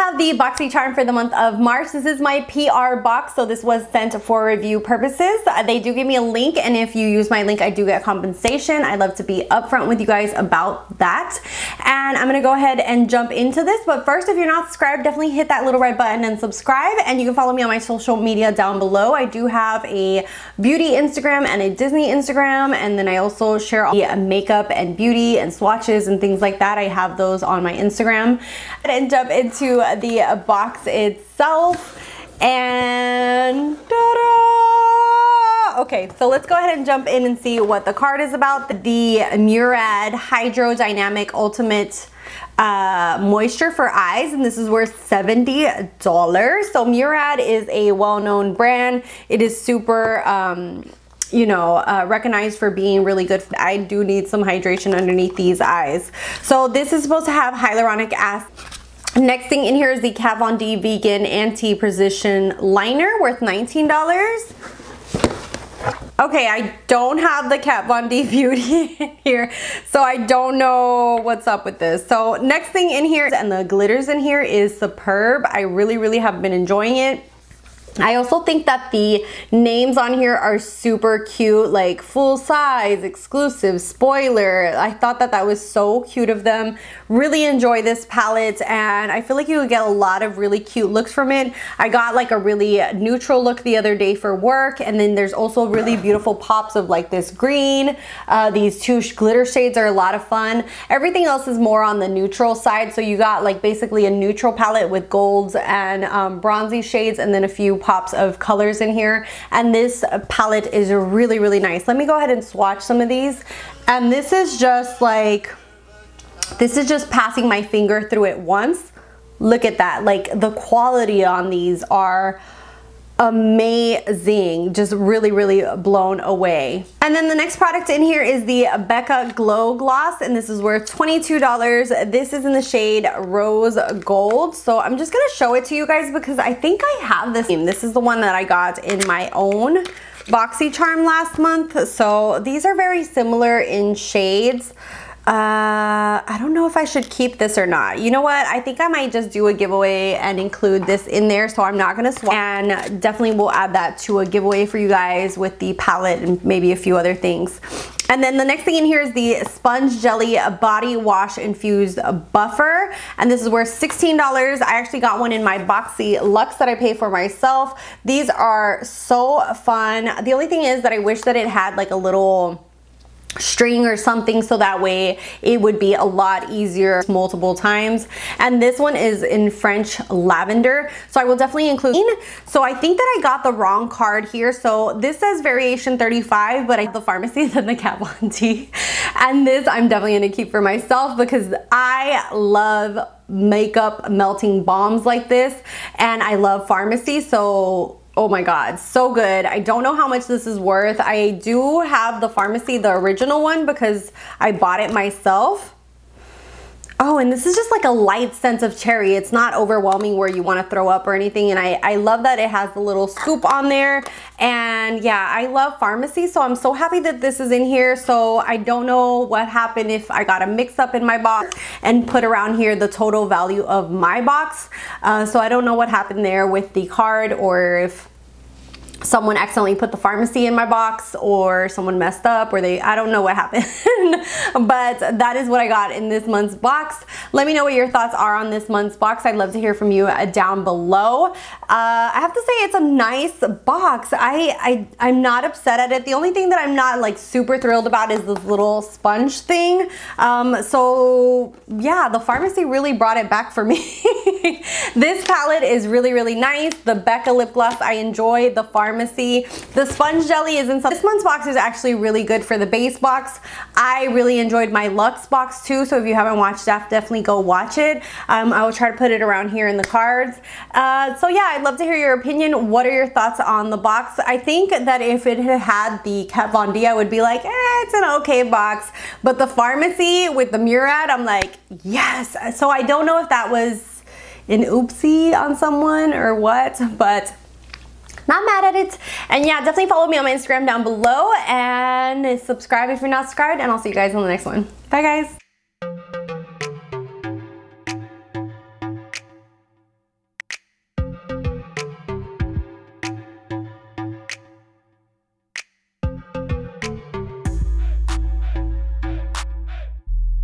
have the BoxyCharm for the month of March. This is my PR box, so this was sent for review purposes. They do give me a link, and if you use my link, I do get compensation. I love to be upfront with you guys about that. And I'm gonna go ahead and jump into this, but first, if you're not subscribed, definitely hit that little red button and subscribe, and you can follow me on my social media down below. I do have a beauty Instagram and a Disney Instagram, and then I also share all the makeup and beauty and swatches and things like that. I have those on my Instagram. And jump into the box itself, and okay, so let's go ahead and jump in and see what the card is about. The Murad Hydrodynamic Ultimate Moisture for Eyes, and this is worth $70. So Murad is a well-known brand. It is super recognized for being really good. I do need some hydration underneath these eyes. So this is supposed to have hyaluronic acid. Next thing in here is the Kat Von D Vegan Anti-Precision Liner, worth $19. Okay, I don't have the Kat Von D Beauty in here, so I don't know what's up with this. So next thing in here, and the glitters in here, is superb. I really have been enjoying it. I also think that the names on here are super cute, like full size, exclusive, spoiler. I thought that that was so cute of them. Really enjoy this palette, and I feel like you would get a lot of really cute looks from it. I got like a really neutral look the other day for work, and then there's also really beautiful pops of like this green. These two glitter shades are a lot of fun. Everything else is more on the neutral side, so you got like basically a neutral palette with golds and bronzy shades, and then a few pops of colors in here. And this palette is really nice. Let me go ahead and swatch some of these. And this is just like, this is just passing my finger through it once. Look at that. Like, the quality on these are amazing. Just really blown away. And then the next product in here is the Becca Glow Gloss, and this is worth $22. This is in the shade Rose Gold. So I'm just gonna show it to you guys because I think I have this. This is the one that I got in my own BoxyCharm last month. So these are very similar in shades. I don't know if I should keep this or not. You know what? I think I might just do a giveaway and include this in there, so I'm not gonna swap. And definitely we'll add that to a giveaway for you guys with the palette and maybe a few other things. And then the next thing in here is the Sponge Jelly Body Wash Infused Buffer, and this is worth $16. I actually got one in my Boxy Luxe that I pay for myself. These are so fun. The only thing is that I wish that it had like a little string or something, so that way it would be a lot easier multiple times. And this one is in French Lavender, so I will definitely include. So I think that I got the wrong card here. So this says variation 35, but I have the pharmacy than the Kat Von D. And this I'm definitely gonna keep for myself because I love makeup melting balms like this, and I love pharmacy. So oh my god, so good. I don't know how much this is worth. I do have the pharmacy, the original one, because I bought it myself. Oh, and this is just like a light scent of cherry. It's not overwhelming where you want to throw up or anything. And I love that it has the little scoop on there. And yeah, I love pharmacy, so I'm so happy that this is in here. So I don't know what happened if I got a mix up in my box and put around here the total value of my box. So I don't know what happened there with the card, or if someone accidentally put the pharmacy in my box, or someone messed up, or I don't know what happened. But that is what I got in this month's box. Let me know what your thoughts are on this month's box. I'd love to hear from you down below. I have to say it's a nice box. I'm not upset at it. The only thing that I'm not like super thrilled about is this little sponge thing. So yeah, the pharmacy really brought it back for me. This palette is really nice. The Becca lip gloss I enjoy. The pharmacy, the sponge jelly is in some. This month's box is actually really good for the base box. I really enjoyed my Luxe box too, so if you haven't watched that, definitely go watch it. I will try to put it around here in the cards. So yeah, I'd love to hear your opinion. What are your thoughts on the box? I think that if it had the Kat Von D, I would be like, it's an okay box. But the pharmacy with the Murad, I'm like, yes. So I don't know if that was an oopsie on someone or what, but not mad at it. And yeah, definitely follow me on my Instagram down below and subscribe if you're not subscribed, and I'll see you guys on the next one. Bye guys.